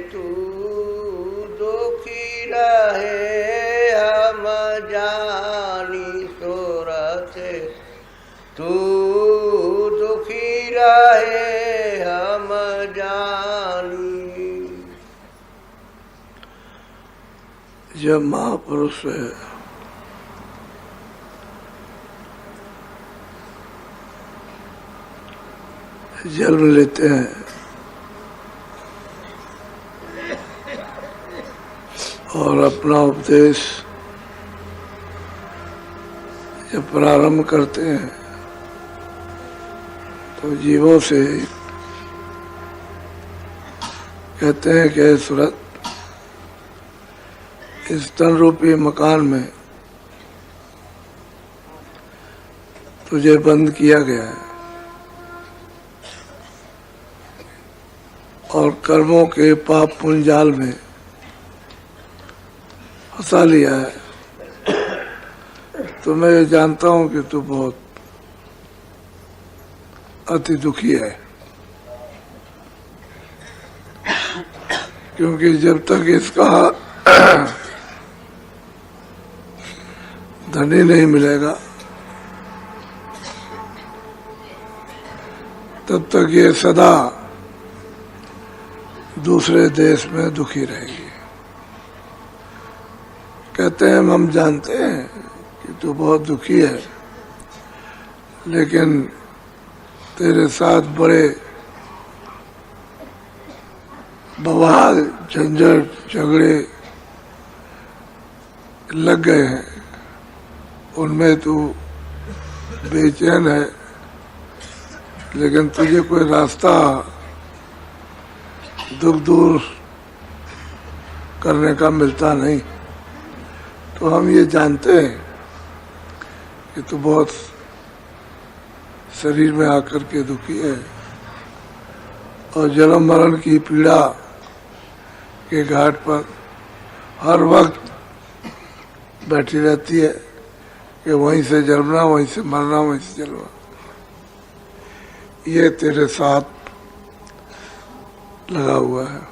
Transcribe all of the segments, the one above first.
तू दुखी रहे हम जानी सूरत, तू दुखी रहे हम जानी। जब महापुरुष जन्म लेते हैं और अपना उपदेश जब प्रारंभ करते हैं तो जीवों से कहते हैं कि सूरत, इस तन रूपी मकान में तुझे बंद किया गया है और कर्मों के पाप पुण्य जाल में फंसा लिया है। तो मैं ये जानता हूं कि तू बहुत अति दुखी है, क्योंकि जब तक इसका धनी नहीं मिलेगा तब तक ये सदा दूसरे देश में दुखी रहेगी। कहते हैं हम जानते हैं कि तू बहुत दुखी है, लेकिन तेरे साथ बड़े बवाल झंझट झगड़े लग गए हैं, उनमें तू बेचैन है, लेकिन तुझे कोई रास्ता दुख दूर करने का मिलता नहीं। तो हम ये जानते हैं कि तू बहुत शरीर में आकर के दुखी है और जन्म मरण की पीड़ा के घाट पर हर वक्त बैठी रहती है कि वहीं से जन्मना, वहीं से मरना, वहीं से जलना। ये तेरे साथ लगा हुआ है।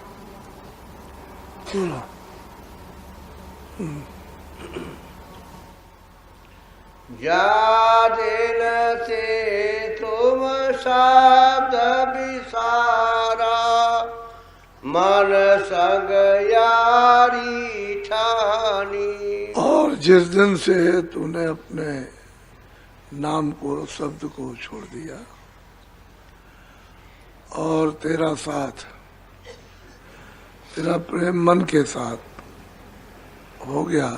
जा दिन से तुम शब्द विसारा, मन संग यारी ठानी। और जिस दिन से तूने अपने नाम को, शब्द को छोड़ दिया और तेरा साथ, तेरा प्रेम मन के साथ हो गया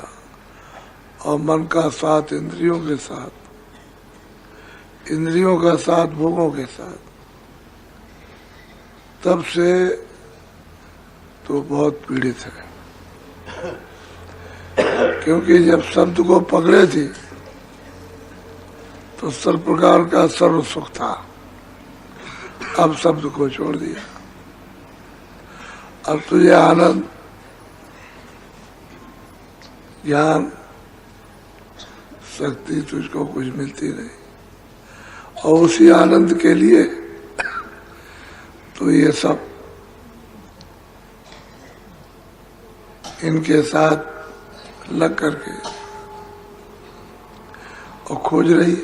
और मन का साथ इंद्रियों के साथ, इंद्रियों का साथ भोगों के साथ, तब से तो बहुत पीड़ित है। क्योंकि जब शब्द को पकड़े थी तो सर्व प्रकार का सर्व सुख था, अब शब्द को छोड़ दिया। अब तुझे आनंद, ज्ञान, शक्ति तुझको कुछ मिलती नहीं, और उसी आनंद के लिए तो ये सब इनके साथ लग करके और खोज रही है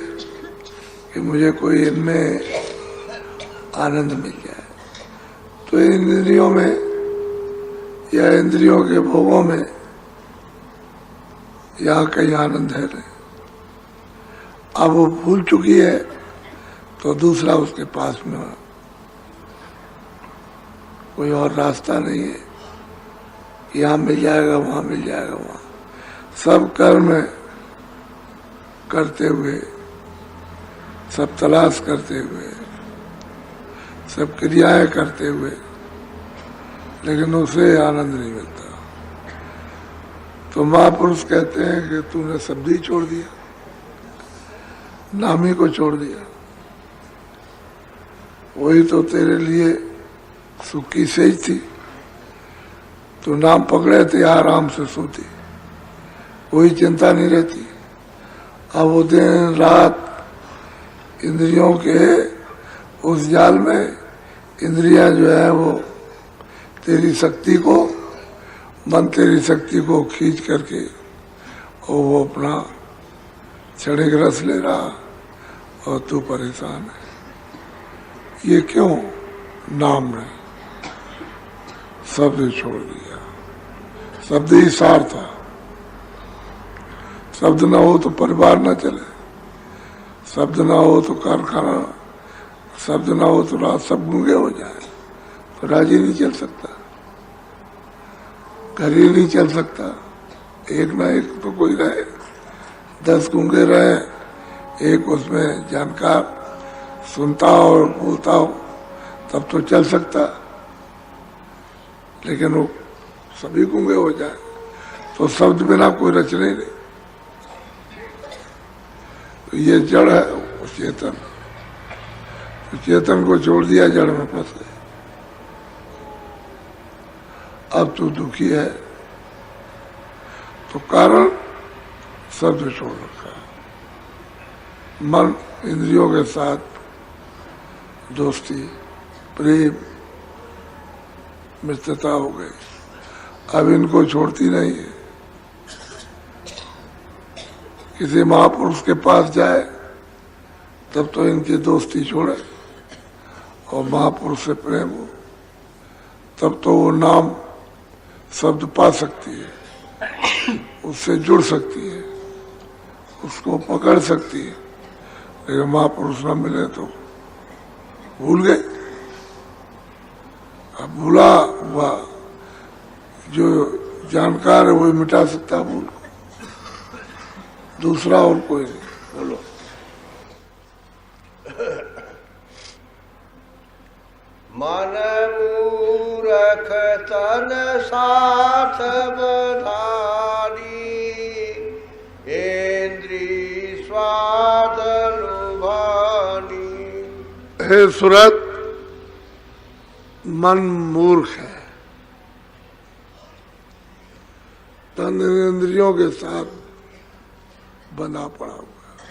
कि मुझे कोई इनमें आनंद मिल जाए। तो इन इंद्रियों में या इंद्रियों के भोगों में यहाँ कहीं आनंद है नहीं। अब वो भूल चुकी है तो दूसरा उसके पास में हो, कोई और रास्ता नहीं है। यहाँ मिल जाएगा, वहाँ मिल जाएगा, वहाँ सब कर्म करते हुए, सब तलाश करते हुए, सब क्रियाएं करते हुए, लेकिन उसे आनंद नहीं मिलता। तो महापुरुष कहते हैं कि तूने शब्द ही छोड़ दिया, नाम ही को छोड़ दिया, वही तो तेरे लिए सुख की सेज थी। तो नाम पकड़े थे, आराम से सोती, कोई चिंता नहीं रहती। अब वो दिन रात इंद्रियों के उस जाल में इंद्रियां जो है वो तेरी शक्ति को, मन तेरी शक्ति को खींच करके और वो अपना क्षणिक रस ले रहा और तू परेशान है। ये क्यों? नाम ने शब्द छोड़ दिया। शब्द ही सार था। शब्द ना हो तो परिवार ना चले, शब्द ना हो तो कारखाना, शब्द ना हो तो रात सब गूंगे हो जाए, तो राज्य नहीं चल सकता, घर ही नहीं चल सकता। एक ना एक तो कोई रहे, 10 गूंगे रहे, एक उसमें जानकार सुनता हो और बोलता हो, तब तो चल सकता। लेकिन वो सभी गूंगे हो जाए तो शब्द बिना कोई रचने नहीं। तो ये जड़ है वो चेतन, तो चेतन को छोड़ दिया, जड़ में फंस गए। अब तू दुखी है तो कारण शब्द छोड़ रखा। मन इंद्रियों के साथ दोस्ती, प्रेम, मित्रता हो गई, अब इनको छोड़ती नहीं है। किसी महापुरुष के पास जाए तब तो इनकी दोस्ती छोड़े और महापुरुष से प्रेम हो, तब तो वो नाम शब्द पा सकती है, उससे जुड़ सकती है, उसको पकड़ सकती है। लेकिन महापुरुष न मिले तो भूल गए। अब भूला हुआ जो जानकार है वही मिटा सकता है भूल को, दूसरा और कोई नहीं। बोलो। मन मूरख तन साथ बधारी, इंद्री स्वाद लुभानी। हे सुरत, मन मूर्ख है, तन इंद्रियों के साथ बना पड़ा हुआ है।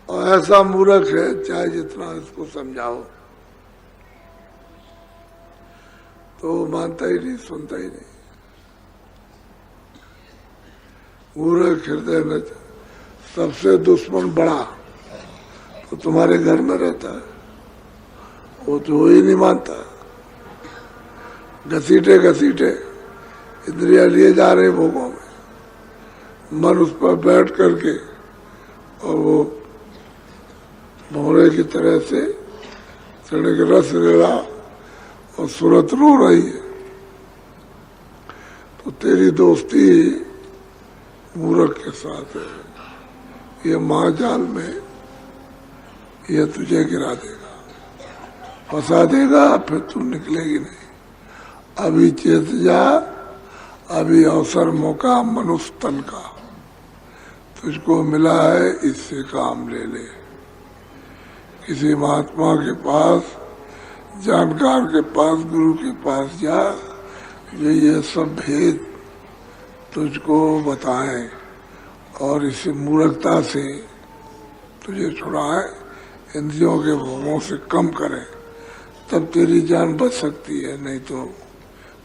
और ऐसा मूर्ख है, चाहे जितना इसको समझाओ तो मानता ही नहीं, सुनता ही नहीं। मूर्ख हृदय में सबसे दुश्मन बड़ा तो तुम्हारे घर में रहता है, वो तो ही नहीं मानता। घसीटे घसीटे इंद्रिया लिए जा रहे भोगों में, मन उस पर बैठ करके और वो भौरे की तरह से चढ़े के रस ले रहा और सूरत रो रही है। तो तेरी दोस्ती मूर्ख के साथ है। ये महाजाल में ये तुझे गिरा देगा, फंसा देगा, फिर तू निकलेगी नहीं। अभी चेत जा, अभी अवसर मौका मनुष्य तन का तुझको मिला है, इससे काम ले ले। किसी महात्मा के पास, जानकार के पास, गुरु के पास जा, जो ये सब भेद तुझको बताएं और इसी मूर्खता से तुझे छुड़ाए, इंद्रियों के भोगों से कम करें, तब तेरी जान बच सकती है। नहीं तो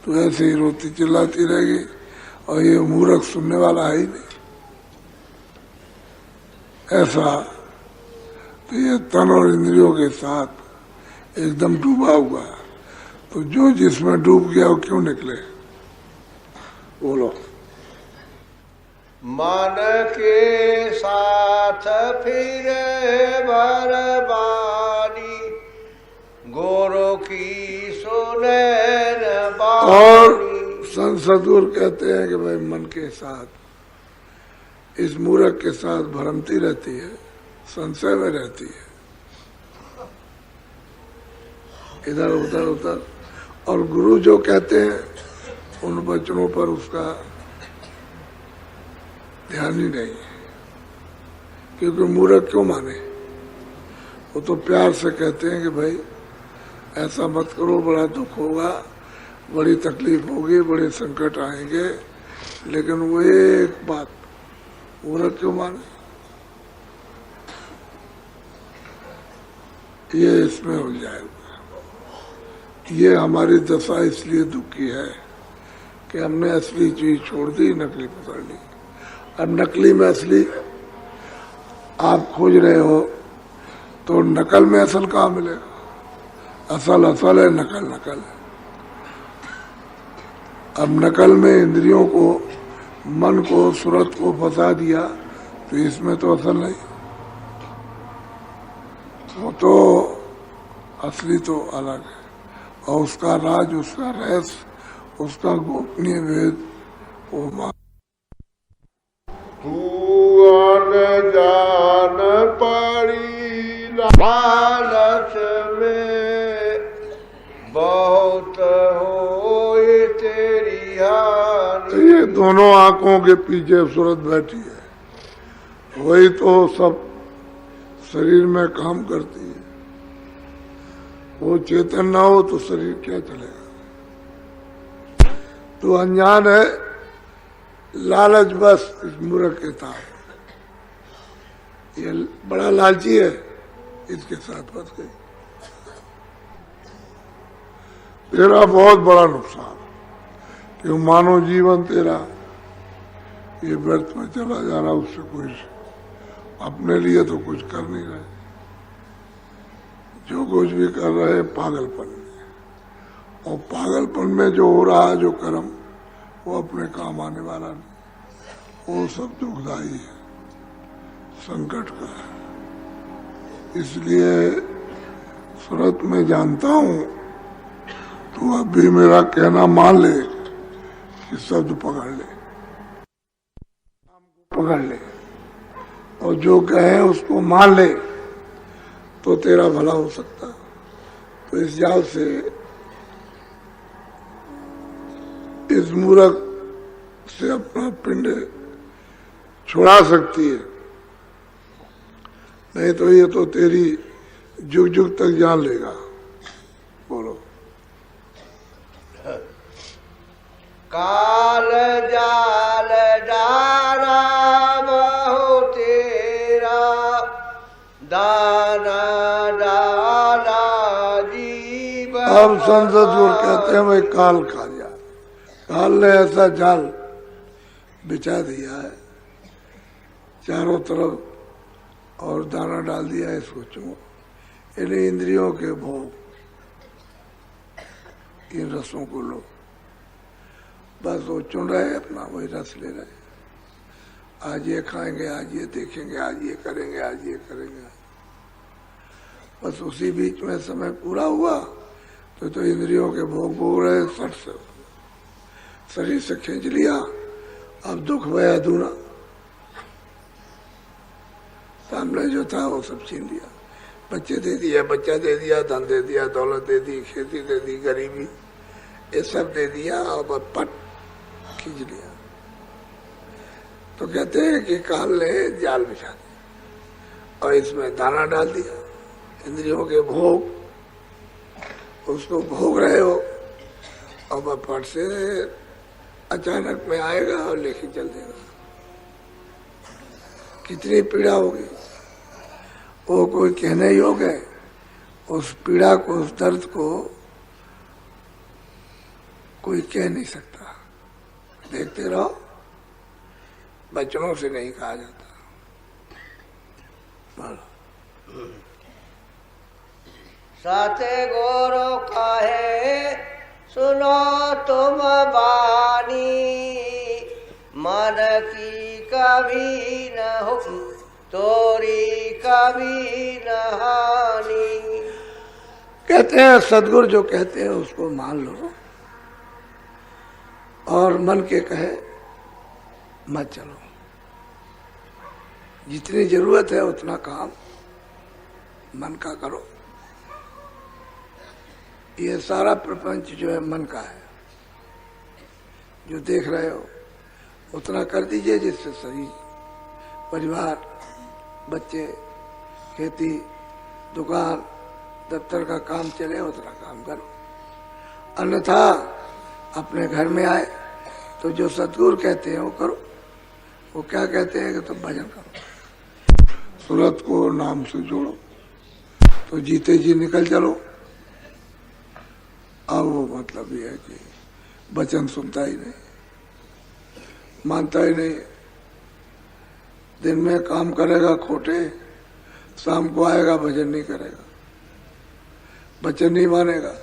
तू ऐसे ही रोती चिल्लाती रहेगी और ये मूर्ख सुनने वाला है ही नहीं। ऐसा तो ये तन और इंद्रियों के साथ एकदम डूबा हुआ है, तो जो जिसमें डूब गया वो क्यों निकले? बोलो। मन के साथ फिर बरबारी, गोरों की सुने न बानी। और संत सदगुरु कहते हैं कि भाई मन के साथ, इस मूर्ख के साथ भ्रमती रहती है, संशय में रहती है, इधर उधर उधर। और गुरु जो कहते हैं उन वचनों पर उसका ध्यान ही नहीं है, क्योंकि मूर्ख क्यों माने? वो तो प्यार से कहते हैं कि भाई ऐसा मत करो, बड़ा दुख होगा, बड़ी तकलीफ होगी, बड़े संकट आएंगे, लेकिन वो एक बात मूर्ख क्यों माने? ये इसमें हो जाएगा। ये हमारी दशा इसलिए दुखी है कि हमने असली चीज छोड़ दी, नकली पकड़ ली। अब नकली में असली आप खोज रहे हो तो नकल में असल कहाँ मिलेगा? असल असल है, नकल नकल है। अब नकल में इंद्रियों को, मन को, सूरत को फंसा दिया तो इसमें तो असल नहीं। वो तो असली तो अलग है और उसका राज, उसका रहस्य, उसका गोपनीय भेद वो तू अनजान पड़ी लालच में, बहुत होए तेरी हानि। ये दोनों आंखों के पीछे सूरत बैठी है, वही तो सब शरीर में काम करती है। वो चेतन ना हो तो शरीर क्या चलेगा? तो अनजान है, लालच बस इस मूर्ख के साथ। ये बड़ा लालची है, इसके साथ फंस गई। तेरा बहुत बड़ा नुकसान कि मानव जीवन तेरा ये व्यर्थ में चला जा रहा, उससे कोई अपने लिए तो कुछ कर नहीं रहे। जो कुछ भी कर रहे हैं पागलपन में, और पागलपन में जो हो रहा है, जो कर्म, वो अपने काम आने वाला नहीं। वो सब दुखदाई है, संकट का है। इसलिए सूरत में जानता हूं, तू अब भी मेरा कहना मान ले कि शब्द पकड़ ले, पकड़ ले और जो कहे उसको मान ले तो तेरा भला हो सकता। तो इस जाल से, इस मूर्ख से अपना पिंड छुड़ा सकती है, नहीं तो ये तो तेरी जुग जुग तक जान लेगा। बोलो। काल जाल डारा बहु तेरा, दाना डाला जीव। अब संसद जो कहते हैं भाई काल खा जाए। काल ने ऐसा जाल बिछा दिया है चारों तरफ और दाना डाल दिया है। सोचो इन इंद्रियों के भोग, इन रसों को लो, बस वो चुन रहे अपना, वही रस ले रहे। आज ये खाएंगे, आज ये देखेंगे, आज ये करेंगे, आज ये करेंगे। बस उसी बीच में समय पूरा हुआ तो इंद्रियों के भोग भोग रहे, सट से शरीर से खींच लिया। अब दुख भया दूना, सामने जो था वो सब छीन लिया। बच्चे दे दिया, बच्चा दे दिया, धन दे दिया, दौलत दे दी, खेती दे दी, गरीबी, ये सब दे दिया और पट खींच लिया। तो कहते हैं कि काल ने जाल बिछा दिया और इसमें दाना डाल दिया। इंद्रियों के भोग, उसको भोग रहे हो और पट से अचानक में आएगा और लेके चल देगा। कितनी पीड़ा होगी वो कोई कहने योग्य है। उस पीड़ा को, उस दर्द को कोई कह नहीं सकता। देखते रहो, बचनों से नहीं कहा जाता। साथे गोरो कहे सुनो तुम बानी, मन की कभी न हो तोरी कभी न हानि। कहते हैं सदगुरु जो कहते हैं उसको मान लो और मन के कहे मत चलो। जितनी जरूरत है उतना काम मन का करो। ये सारा प्रपंच जो है मन का है। जो देख रहे हो उतना कर दीजिए जिससे शरीर, परिवार, बच्चे, खेती, दुकान, दफ्तर का काम चले, उतना काम करो। अन्यथा अपने घर में आए तो जो सतगुरु कहते हैं वो करो। वो क्या कहते हैं कि तुम भजन करो, सूरत को नाम से जोड़ो, तो जीते जी निकल चलो। अब वो मतलब ये है कि वचन सुनता ही नहीं, मानता ही नहीं। दिन में काम करेगा खोटे, शाम को आएगा भजन नहीं करेगा, वचन नहीं मानेगा।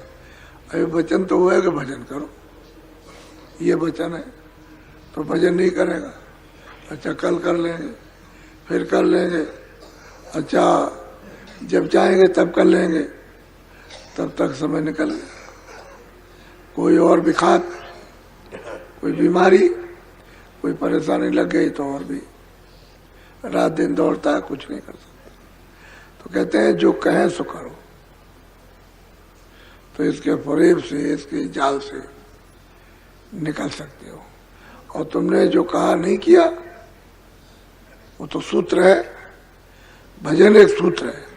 अरे वचन तो वो है कि भजन करो, ये वचन है, तो भजन नहीं करेगा। अच्छा कल कर लेंगे, फिर कर लेंगे, अच्छा जब चाहेंगे तब कर लेंगे, तब तक समय निकल गया। कोई और विखात, कोई बीमारी, कोई परेशानी लग गई तो और भी रात दिन दौड़ता है, कुछ नहीं कर सकता। तो कहते हैं जो कहें सो करो। तो इसके फरेब से, इसके जाल से निकल सकते हो। और तुमने जो कहा नहीं किया वो तो सूत्र है। भजन एक सूत्र है,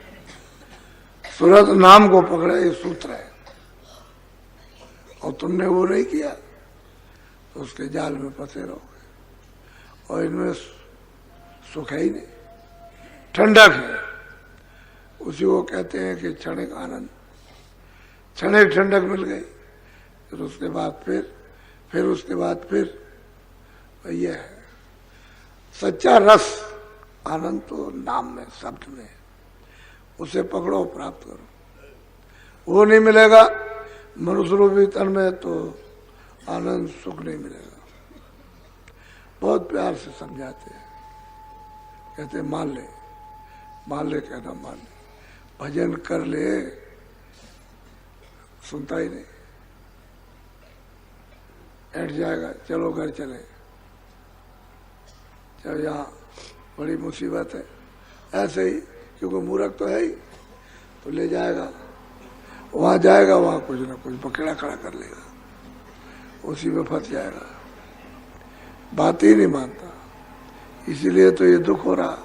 सूरत नाम को पकड़े ये सूत्र है, और तुमने वो नहीं किया तो उसके जाल में फंसे रहोगे। और इनमें सुख है ही नहीं, ठंडक है। उसी को कहते हैं कि क्षणिक आनंद, क्षणिक ठंडक मिल गई, फिर उसके बाद फिर उसके बाद फिर यह है सच्चा रस। आनंद तो नाम में, शब्द में, उसे पकड़ो, प्राप्त करो। वो नहीं मिलेगा मनुष्य रूपी तन में तो आनंद सुख नहीं मिलेगा। बहुत प्यार से समझाते हैं, कहते मान ले कहना मान ले, भजन कर ले, सुनता ही नहीं, बैठ जाएगा, चलो घर चले। चलो यहाँ बड़ी मुसीबत है, ऐसे ही, क्योंकि मूर्ख तो है ही, तो ले जाएगा, वहां जाएगा, वहां कुछ ना कुछ पकड़ा खड़ा कर लेगा, उसी में फंस जाएगा, बात ही नहीं मानता। इसीलिए तो ये दुख हो रहा।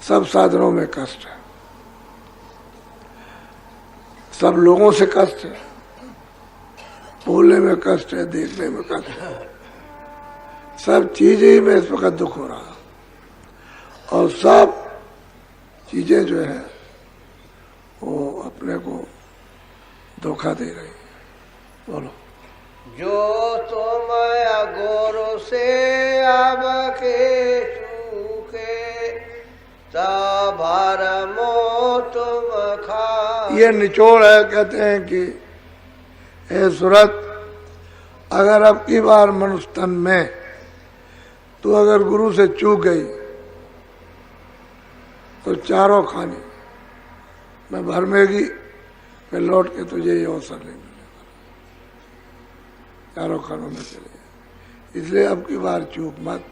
सब साधनों में कष्ट है, सब लोगों से कष्ट है, बोलने में कष्ट है, देखने में कष्ट है, सब चीजें ही में इस वक्त दुख हो रहा। और सब चीजें जो है वो अपने को धोखा दे रही। बोलो। जो तुम गुरु से अब के चूके, तब भरमो तुम खा। ये निचोड़ है। कहते हैं कि हे सूरत, अगर अब की बार मनुष्य तन में तू अगर गुरु से चूक गई तो चारों खानी मैं भरमेगी, फिर लौट के तुझे ये अवसर नहीं मिलेगा, चारों खानों में चले। इसलिए अब की बार चूक मत,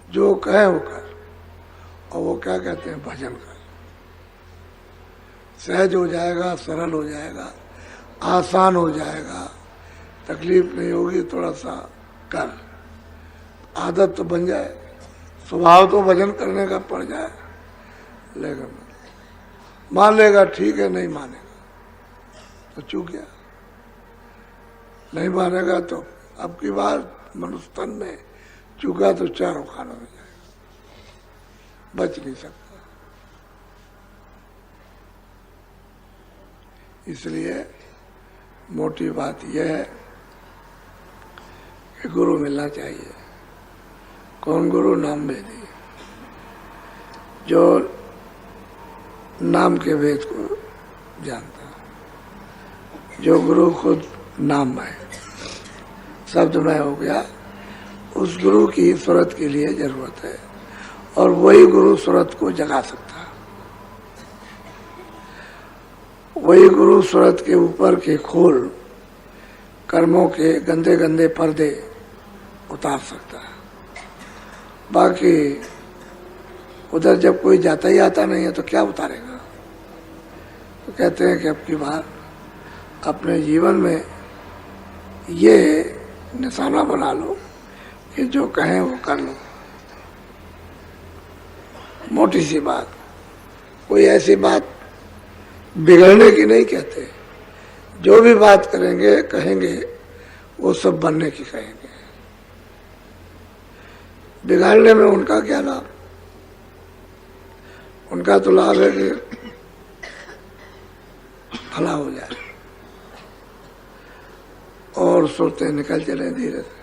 जो कहे वो कर। और वो क्या कहते हैं, भजन कर। सहज हो जाएगा, सरल हो जाएगा, आसान हो जाएगा, तकलीफ नहीं होगी। थोड़ा सा कर, आदत तो बन जाए, स्वभाव तो भजन करने का पड़ जाए। लेकिन मान लेगा ठीक है, नहीं मानेगा तो चूक गया। नहीं मानेगा तो अब की बार मनुष्य तन में चूका तो चारों खानों में जाएगा, बच नहीं सकता। इसलिए मोटी बात यह है कि गुरु मिलना चाहिए। कौन गुरु? नाम वेदी, जो नाम के वेद को जानता, जो गुरु खुद नाम है, शब्दमय हो गया, उस गुरु की सूरत के लिए जरूरत है। और वही गुरु सूरत को जगा सकता है। वही गुरु सूरत के ऊपर के खोल, कर्मों के गंदे गंदे पर्दे उतार सकता है। बाकी उधर जब कोई जाता ही आता नहीं है तो क्या उतारेगा। तो कहते हैं कि अब की बार अपने जीवन में ये निशाना बना लो कि जो कहें वो कर लो। मोटी सी बात, कोई ऐसी बात बिगड़ने की नहीं कहते। जो भी बात करेंगे कहेंगे वो सब बनने की कहेंगे, बिगाड़ने में उनका क्या लाभ। उनका तो लाभ है कि भला हो जाए और सोते निकल चले धीरे से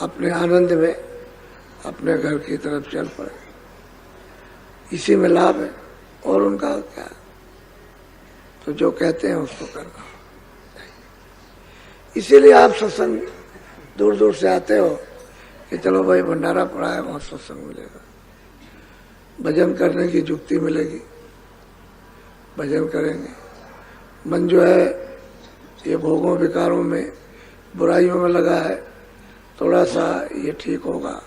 अपने आनंद में अपने घर की तरफ चल पड़े, इसी में लाभ है। और उनका क्या, तो जो कहते हैं उसको करना। इसीलिए आप सत्संग दूर दूर से आते हो कि चलो भाई भंडारा पड़ा है, वहां सत्संग मिलेगा, भजन करने की जुक्ति मिलेगी, भजन करेंगे। मन जो है ये भोगों विकारों में बुराइयों में लगा है, थोड़ा सा ये ठीक होगा,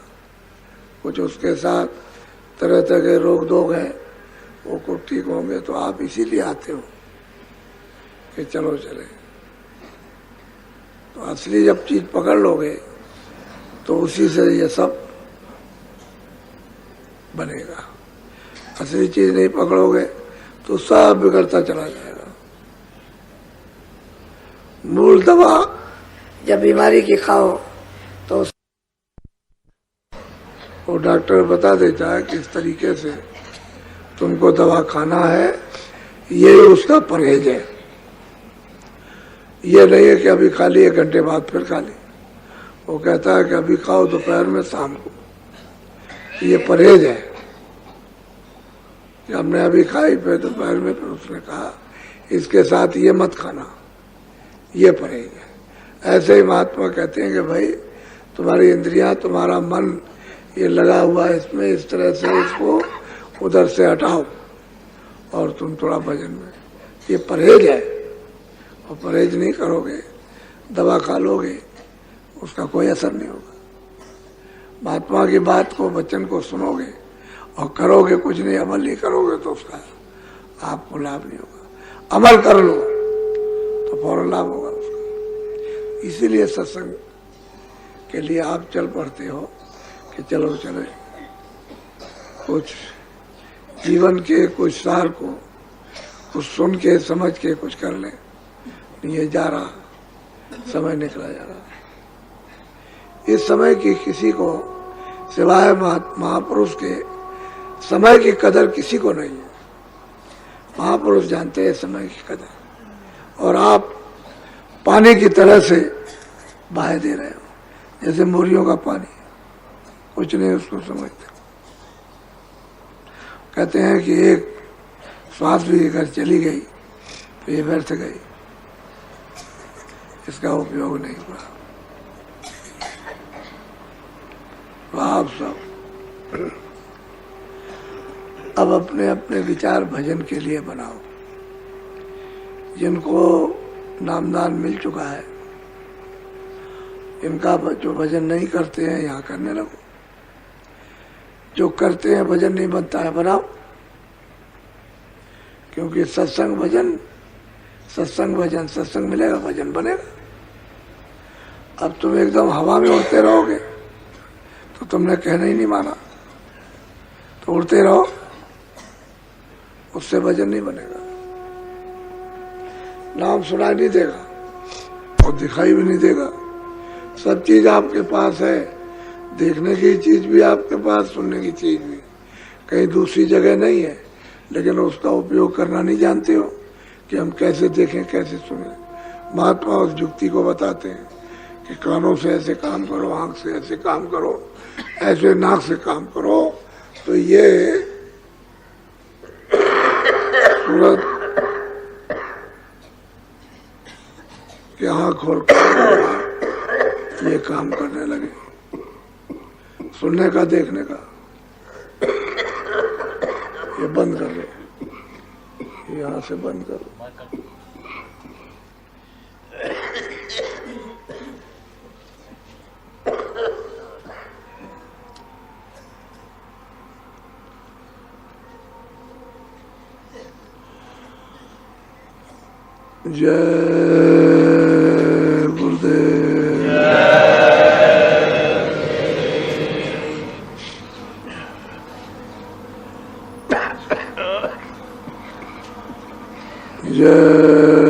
कुछ उसके साथ तरह तरह के रोग दोग हैं वो कुछ ठीक होंगे। तो आप इसीलिए आते हो कि चलो चले। तो असली जब चीज पकड़ लोगे तो उसी से ये सब बनेगा। असली चीज नहीं पकड़ोगे तो सब बिगड़ता चला जाएगा। मूल दवा जब बीमारी की खाओ तो वो डॉक्टर बता देता है कि इस तरीके से तुमको दवा खाना है, ये उसका परहेज है। ये नहीं है कि अभी खा ली 1 घंटे बाद फिर खा ली। वो कहता है कि अभी खाओ दोपहर में, शाम को। ये परहेज है कि हमने अभी खाई, फिर दोपहर में फिर उसने कहा इसके साथ ये मत खाना, ये परहेज है। ऐसे ही महात्मा कहते हैं कि भाई तुम्हारी इंद्रियां, तुम्हारा मन ये लगा हुआ है इसमें, इस तरह से इसको उधर से हटाओ और तुम थोड़ा भजन में। ये परहेज है। और परहेज नहीं करोगे, दवा खा लोगे, उसका कोई असर नहीं होगा। महात्मा की बात को, वचन को सुनोगे और करोगे कुछ नहीं, अमल नहीं करोगे तो उसका आपको लाभ नहीं होगा। अमल कर लो तो फौरन लाभ होगा उसका। इसीलिए सत्संग के लिए आप चल पड़ते हो कि चलो चले, कुछ जीवन के कुछ सार को कुछ सुन के समझ के कुछ कर ले। ये जा रहा समय, निकला जा रहा। इस समय की किसी को सिवाय महापुरुष के समय की कदर किसी को नहीं है। महापुरुष जानते हैं समय की कदर। और आप पानी की तरह से बहा दे रहे हो, जैसे मोरियों का पानी, कुछ नहीं उसको समझते। कहते हैं कि एक श्वास भी अगर चली गई तो ये व्यर्थ गई, इसका उपयोग नहीं हुआ। तो आप सब अब अपने अपने विचार भजन के लिए बनाओ। जिनको नामदान मिल चुका है, इनका जो भजन नहीं करते हैं यहाँ करने लगो। जो करते हैं भजन नहीं बनता है, बनाओ। क्योंकि सत्संग भजन, सत्संग भजन, सत्संग मिलेगा भजन बनेगा। अब तुम एकदम हवा में उड़ते रहोगे तो तुमने कहना ही नहीं माना, तो उड़ते रहो, उससे भजन नहीं बनेगा। नाम सुनाई नहीं देगा और दिखाई भी नहीं देगा। सब चीज आपके पास है, देखने की चीज भी आपके पास, सुनने की चीज भी, कहीं दूसरी जगह नहीं है, लेकिन उसका उपयोग करना नहीं जानते हो कि हम कैसे देखें, कैसे सुने। महात्मा उस युक्ति को बताते हैं कि कानों से ऐसे काम करो, आंख से ऐसे काम करो, ऐसे नाक से काम करो, तो ये सूरत की आंख खोल कर ये काम करने लगे, सुनने का, देखने का। ये बंद कर लो, यहाँ से बंद करो। जय गुरुदेव। जय